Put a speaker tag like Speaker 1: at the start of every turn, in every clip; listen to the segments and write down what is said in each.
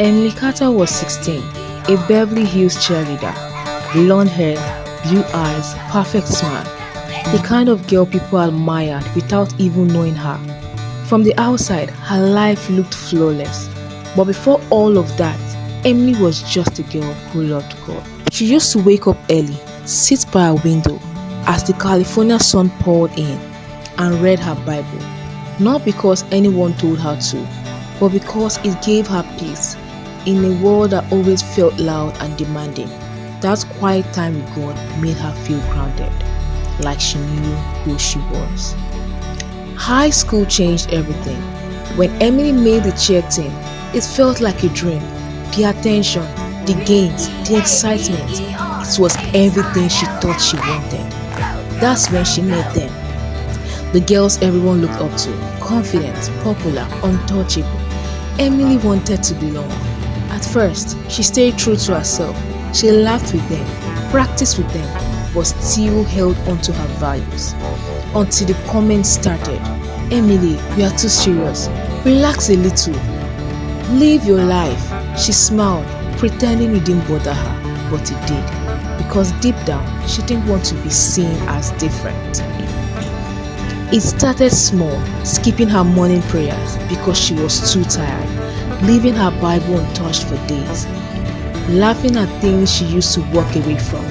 Speaker 1: Emily Carter was 16, a Beverly Hills cheerleader. Blonde hair, blue eyes, perfect smile. The kind of girl people admired without even knowing her. From the outside, her life looked flawless. But before all of that, Emily was just a girl who loved God. She used to wake up early, sit by a window as the California sun poured in, and read her Bible. Not because anyone told her to, but because it gave her peace in a world that always felt loud and demanding. That quiet time with God made her feel grounded, like she knew who she was. High school changed everything. When Emily made the cheer team, it felt like a dream. The attention, the games, the excitement, it was everything she thought she wanted. That's when she met them. The girls everyone looked up to, confident, popular, untouchable. Emily wanted to belong. At first, she stayed true to herself. She laughed with them, practiced with them, but still held onto her values. Until the comments started. Emily, you are too serious. Relax a little. Live your life. She smiled, pretending it didn't bother her, but it did. Because deep down, she didn't want to be seen as different. It started small, skipping her morning prayers because she was too tired, leaving her Bible untouched for days, laughing at things she used to walk away from.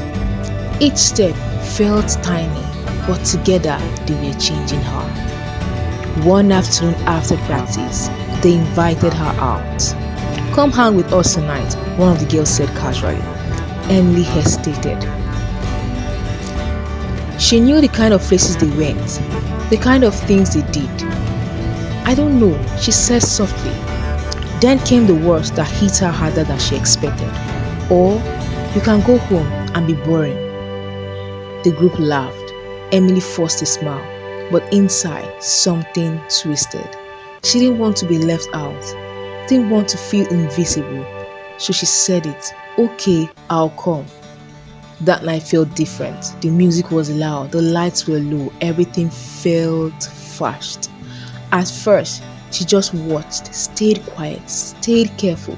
Speaker 1: Each step felt tiny, but together they were changing her. One afternoon after practice, they invited her out. Come hang with us tonight, one of the girls said casually. Emily hesitated. She knew the kind of places they went, the kind of things they did. I don't know, she said softly. Then came the words that hit her harder than she expected. Or, you can go home and be boring. The group laughed. Emily forced a smile, but inside, something twisted. She didn't want to be left out, didn't want to feel invisible. So she said it, okay, I'll come. That night felt different. The music was loud, the lights were low, everything felt fast. At first, she just watched, stayed quiet, stayed careful.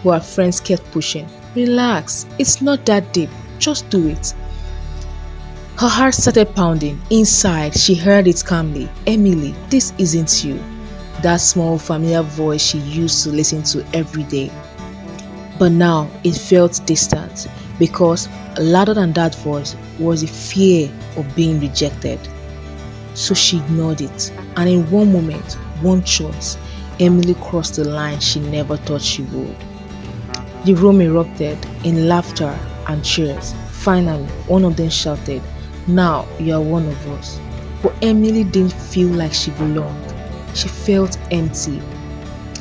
Speaker 1: But her friends kept pushing. Relax, it's not that deep, just do it. Her heart started pounding. Inside, she heard it calmly. Emily, this isn't you. That small familiar voice she used to listen to every day. But now, it felt distant because louder than that voice was the fear of being rejected. So she ignored it, and in one moment, one choice, Emily crossed the line she never thought she would. The room erupted in laughter and cheers. Finally, one of them shouted, "Now you are one of us." But Emily didn't feel like she belonged. She felt empty.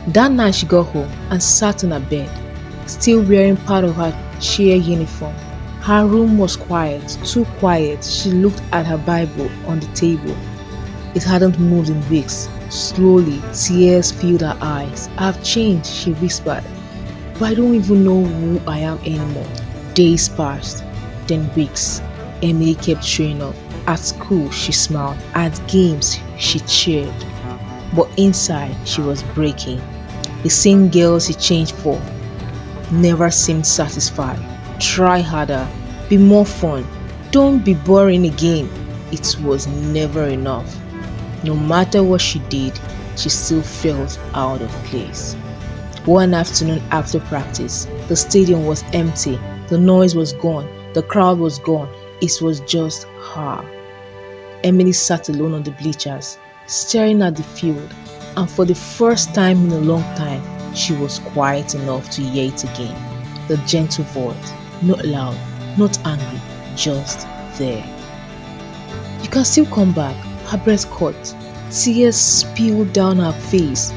Speaker 1: That night she got home and sat on her bed, still wearing part of her cheer uniform. Her room was quiet, too quiet. She looked at her Bible on the table. It hadn't moved in weeks. Slowly, tears filled her eyes. "I've changed," she whispered, "but I don't even know who I am anymore." Days passed, then weeks. Emily kept showing up. At school, she smiled. At games, she cheered. But inside, she was breaking. The same girl she changed for never seemed satisfied. Try harder, be more fun, don't be boring again. It was never enough. No matter what she did, she still felt out of place. One afternoon after practice, the stadium was empty. The noise was gone. The crowd was gone. It was just her. Emily sat alone on the bleachers, staring at the field, and for the first time in a long time, she was quiet enough to hear it again. The gentle voice, not loud, not angry, just there. "You can still come back." Her breath caught. Tears spilled down her face.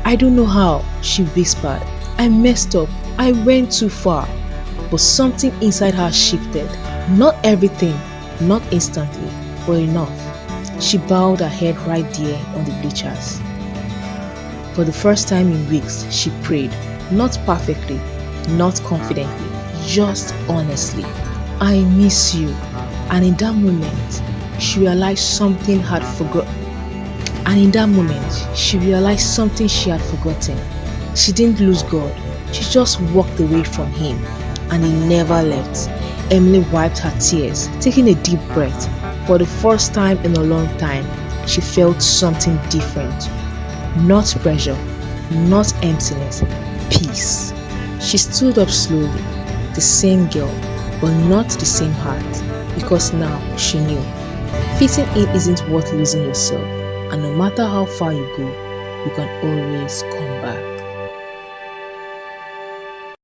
Speaker 1: "I don't know how," she whispered. "I messed up. I went too far." But something inside her shifted. Not everything, not instantly, but enough. She bowed her head right there on the bleachers. For the first time in weeks, she prayed. Not perfectly, not confidently, just honestly. "I miss you." And in that moment, she realized something she had forgotten. She didn't lose God. She just walked away from him and he never left. Emily wiped her tears, taking a deep breath. For the first time in a long time, she felt something different. Not pressure, not emptiness, peace. She stood up slowly, the same girl, but not the same heart, because now she knew. Fitting in isn't worth losing yourself, and no matter how far you go, you can always come back.